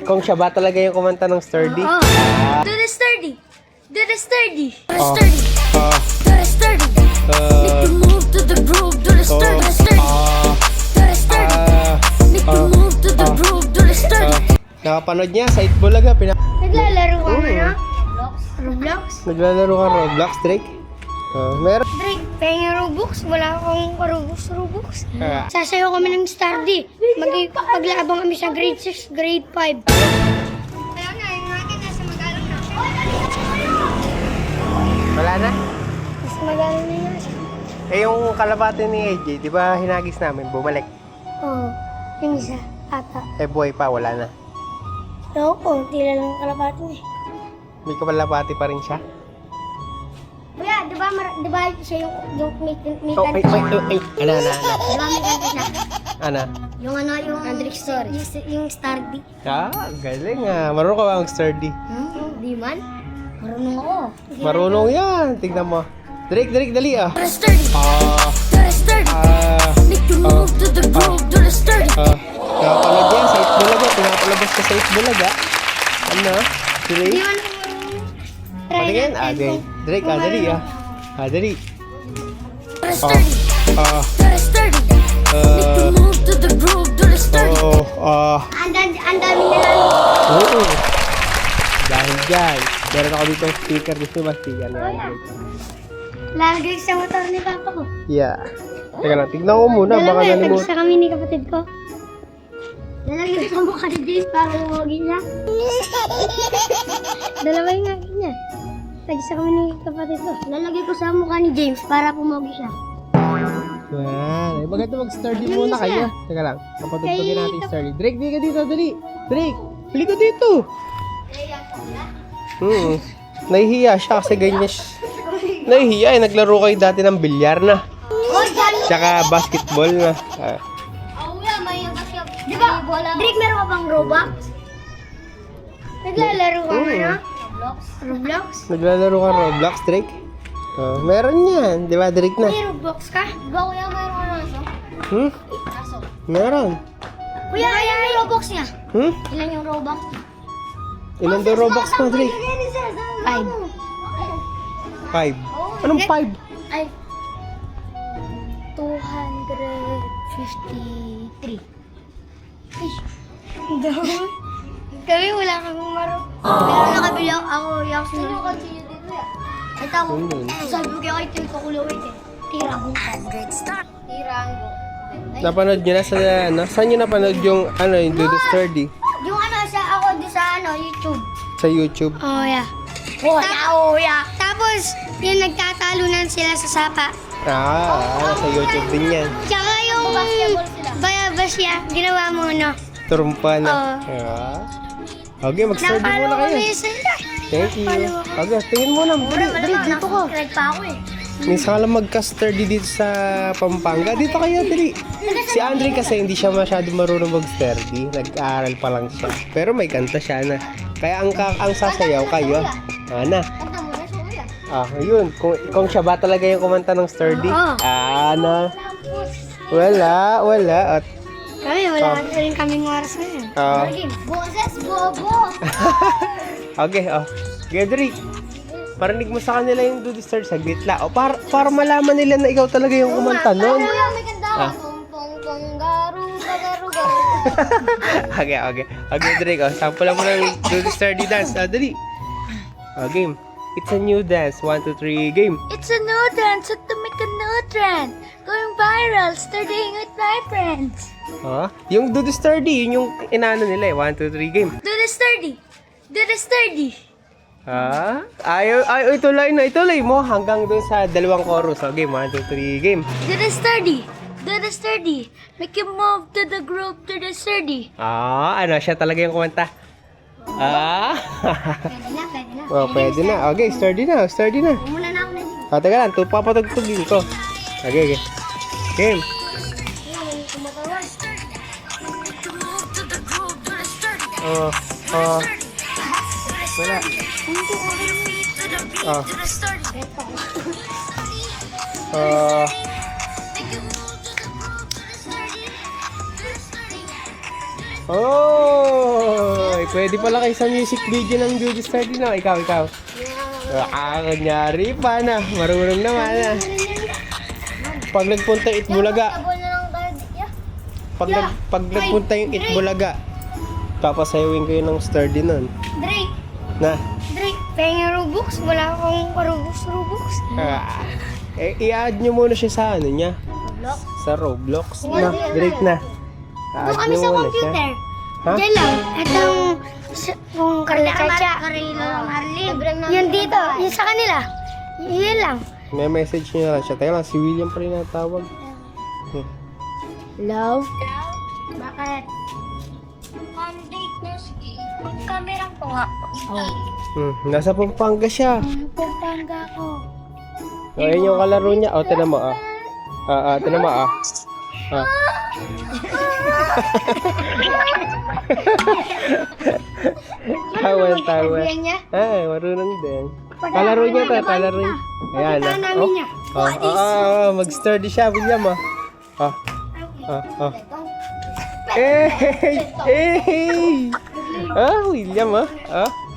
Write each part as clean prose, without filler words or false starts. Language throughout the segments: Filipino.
Kung siya ba talaga yung kumanta ng sturdy? Oo. Do the sturdy. Do the sturdy. Do the Oh. sturdy. Do the sturdy. Make the move to the groove. Do the sturdy. Do the sturdy. Do the sturdy. Make the move to the groove. Do the sturdy. Nakapanood niya sa Itbulaga. Naglalaro ka na? Roblox? Naglalaro ka Roblox, Drake? Meron. Drake, pengen Robux? Wala akong Robux. Ah. Sasayaw kami ng Stardy. Paglabang kami sa grade 6, grade 5. Kaya nga, yung akin nasa magalang na. Wala na? Nasa magalang na nga siya. Eh, yung kalapate ni AJ, di ba hinagis namin, bumalik? Oo, yung isa, ata. Eh, buhay pa, wala na. Oo, tila lang yung kalapati niya. May kalapate pa rin siya. Kuya, di ba siya yung may Oh, kanta siya? Ano? Di ba may kanta siya? Ano? Yung Andrick Story. Yung Stardy. Galing ah. Marunong ka ba ang sturdy? Di man. Marunong ako. Marunong yan. Tignan mo. Drake, dali ah. Do the sturdy. Do the sturdy. Make the move to the groove. Do the sturdy. Nakapanood yan sa Itbulaga. Pinapalabas ka sa Itbulaga. Ano? Di Drake? man ako Patingin? Drake, dali ah. Dali. Do the sturdy. Do the sturdy. Make the move to the groove. Do the sturdy. Ang dami na lang. Oo. Dahil dyan. Meron ako dito speaker. Gusto ba speaker na yan? Lagay sa motor ni Papa ko. Yeah. Teka lang, tignan ko muna. Baka nalimutan. Tagsa kami ni kapatid ko. Lalagay ko sa mukha ni James para lumawagin niya. Dalawa yung akin niya. Tagsa kami ni kapatid ko. Lalagay ko sa mukha ni James para pumogi siya. Yan. Eh, maganda mag-sturdy muna kayo. Teka lang. Kapatugtugin natin yung sturdy. Drake, di ka dito. Dali. Drake, pili ko dito. Nahihiya siya kasi ganyan siya. Nahihiya eh. Naglaro kayo dati ng bilyar na. Tsaka basketball na. Di ba, Drake, meron ka bang Robux? Naglalaro ka na? Roblox? Naglalaro ka Roblox, Drake? Meron yan. Di ba, Drake na? May Roblox ka? Di ba, kuya, meron ka naso? Naso? Meron. Kuya, ilan yung Robux niya? Ilan yung Robux niya? Ilan daw Robux mo, Drake? 5. 5. Anong 5? Ay, 253. Kami wala kami maro. Pero nakabili ako yung sinunod. Ito ako. Sabi ko kay Tito Kulawit eh. Tirang go. Tirang go. Napanood nyo na sa, saan nyo napanood yung, yung Do The Sturdy? Yung ako doon sa YouTube. Sa YouTube. Oh, yeah. Tapos, yung nagtatalunan sila sa sapa. Sa YouTube din yan. Tsaka yung bayabasya, ginawa mo, no? Turumpa na. Okay, mag-sturdy muna kayo. Sila. Thank you. Okay, tingin muna. Dali, dito ka. Nag pa ako eh. Minsan ka lang mag-sturdy dito sa Pampanga. Dito kayo, dali. Si Andre kasi hindi siya masyado marunong mag-sturdy. Nag-aaral pa lang siya. Pero may kanta siya na. Kaya ang sasayaw kayo. Ana. Kanta mo na siya kuya. Yun. Kung siya ba talaga yung kumanta ng sturdy? Ana. Wala. At, Kami, wala rin kaming oras ngayon. Boses, bobo! okay, Gedrick. Parinig mo sa kanila yung Do The Sturdy saglit lang. Para malaman nila na ikaw talaga yung kumanta nun. Kuya, may kanta ka. Pong, garu, garu. Okay, Drake. Sample lang mo ng Do The Sturdy dance. Dali. Game. It's a new dance. 1, 2, 3, game. It's a new dance to make a new trend. Going viral, studying with my friends. Yung Do The Sturdy, yun yung inaano nila eh. 1, 2, 3, game. Do the sturdy. Do the sturdy. Ayaw, ituloy mo hanggang dun sa dalawang chorus. Game, 1, 2, 3, game. Do the sturdy. Do the sturdy. Make you move to the groove, to the sturdy. Siya talaga yung kumanta. Pwede na. Pwede na. Okay, sturdy na. Muna na ako na dito. Teka lang, papatugtugin ko. Okay. Game. Wala. pwede pala kayo sa music video ng Judy Sturdy na. Ikaw. Kunyari pa na. Marunong naman na. Pag nagpunta yung Itbulaga. Pag nagpunta yung Itbulaga, papasayawin ko yun ng Sturdy nun. Drake, Na. pengen Robux? Wala akong Robux. I-add nyo muna siya sa ano niya. Roblox? Sa Roblox. Na, Drake na. Doon I-add kami nyo sa muna siya. computer. Ha? Diyan lang. Itong kung Carla Chacha. Yan dito. Yan sa kanila. Yan lang. May message nyo na lang siya. Teka lang, si William pa rin natawag. Love? Bakit? Date na camera ko nga. Nasa Pampanga siya. Pampanga ko. O, ayun yung kalaro niya. O, tinan mo, tinan mo, Tawa. Yan niya? Marunong din. Kalaro niya to, kalaro niya. Ayan, Pakita namin niya. mag-sturdy siya, William, William,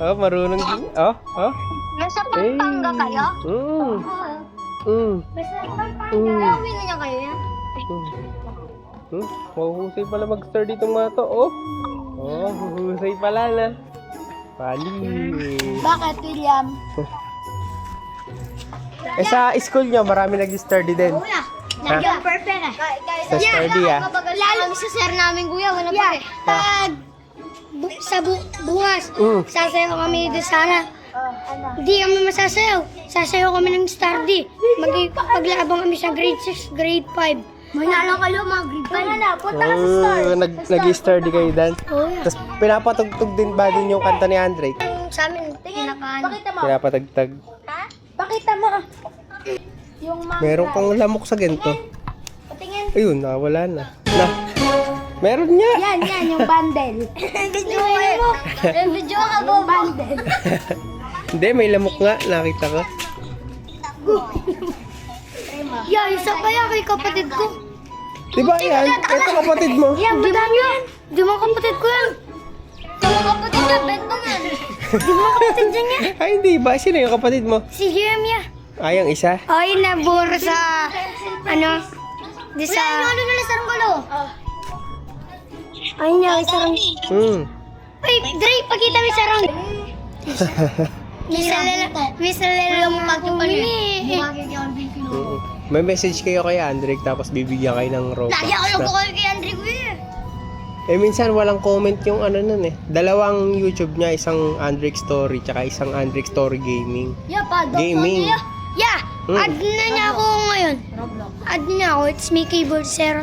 marunong din. Nasa Pampanga kayo? Nasa Pampanga. Uwi na niya kayo yan? Mahuhusay pala mag-sturdy itong mga to, huhusay pala na. Pali. Bakit, William? Sa school nyo, marami nag-sturdy din. Kuya, nagyan perfect eh. Sa sturdy, Lalo sa sir namin, kuya, wala pa eh. Pag bukas, sasayaw kami doon sana. Hindi kami masasayaw. Sasayaw kami ng sturdy. Paglabang kami sa grade 6, grade 5. Manalo kayo mga grade 5. Punta ka sa store. Nag-sturdy kayo din. Tapos pinapatugtog din ba din yung kanta ni Andre? Sa amin, kinakaan. Pakita mo. Pinapatagtag. Ha? Pakita mo. Yung mga... Meron kang lamok sa ganito. Patingin. Ayun, nawala na. Meron niya. Yan, yung bundle. Video mo. Video ka po, bundle. Hindi, may lamok nga. Nakita ko. Isa kaya kay kapatid ko. Diba yan? Ito kapatid mo. Yan, madami yan. Di mo kapatid ko yan. Di mo kapatid yan, bento yan. Di mo kapatid yan yan. Ay, hindi ba? Sino yung kapatid mo? Si Jeremia. Yung isa? Ay, naburo sa, di sa... Wala, ano na sarang gulo? Ay, niya, sarang... Ay, Dre, pakita mo sarang... Misa lela mo May message kayo kay Andre, tapos bibigyan kayo ng Robux. Lagi ako lang po kayo kay Andre ko minsan walang comment yung nun eh. Dalawang YouTube niya, isang Andrick Story, tsaka isang Andrick Story Gaming. Gaming. Add na niya ako ngayon. Add niya ako, it's me keyboard 03.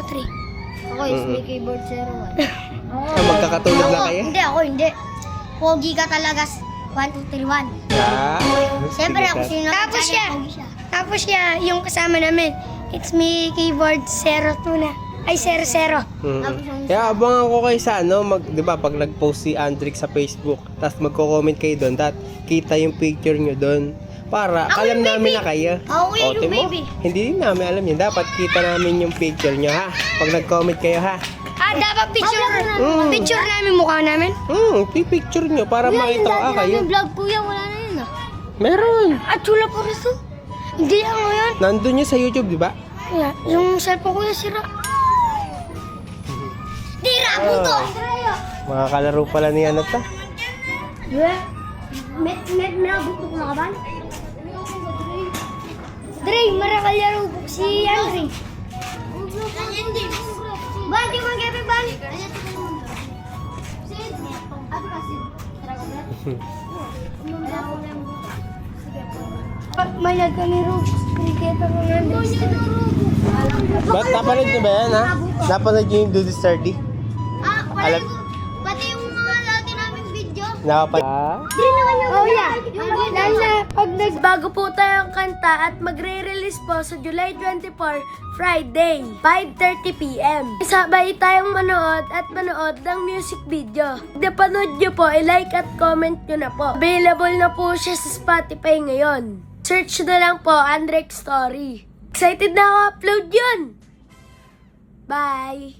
Ako, it's me keyboard 01. Magkakatulad na kayo? Hindi. Pogi ka talaga. 1, 2, 3, 1. Siyempre ako sino. Tapos siya, yung kasama namin, it's me keyboard 02 na. Ay, 00. Kaya abangan ko kayo sa di ba, pag nag-post si Andrick sa Facebook, tapos magko-comment kayo doon, kita yung picture nyo doon. Para alam namin na kayo. Yung baby. Hindi din namin alam yun. Dapat kita namin yung picture nyo, ha? Pag nag-comment kayo, ha? Dapat picture namin mukha namin. Picture nyo para makita ko kayo. Vlog kuya, wala na yun Meron. At chula po rin to. Hindi lang ngayon. Nandun yun sa YouTube, di ba? Yung cellphone ko yung sira. Tira, puto! Mga kalaro pala ni ta. May buto ko na kaban? Dre, marakalaro si Andre. Banti mo gabi ban. Mayag kami Robux, cricketer ko nga. Ba't napanood nyo ba yan, ha? Napanood nyo yung Duty Sturdy? Pati yung mga lagi namin video. Pag nagbago po tayong kanta at magre-release po sa July 24, Friday, 5:30 PM. Sabay tayong manood ng music video. Napanood nyo po, i-like at comment nyo na po. Available na po siya sa Spotify ngayon. Search na lang po, Andrick Story. Excited na ako upload yun! Bye!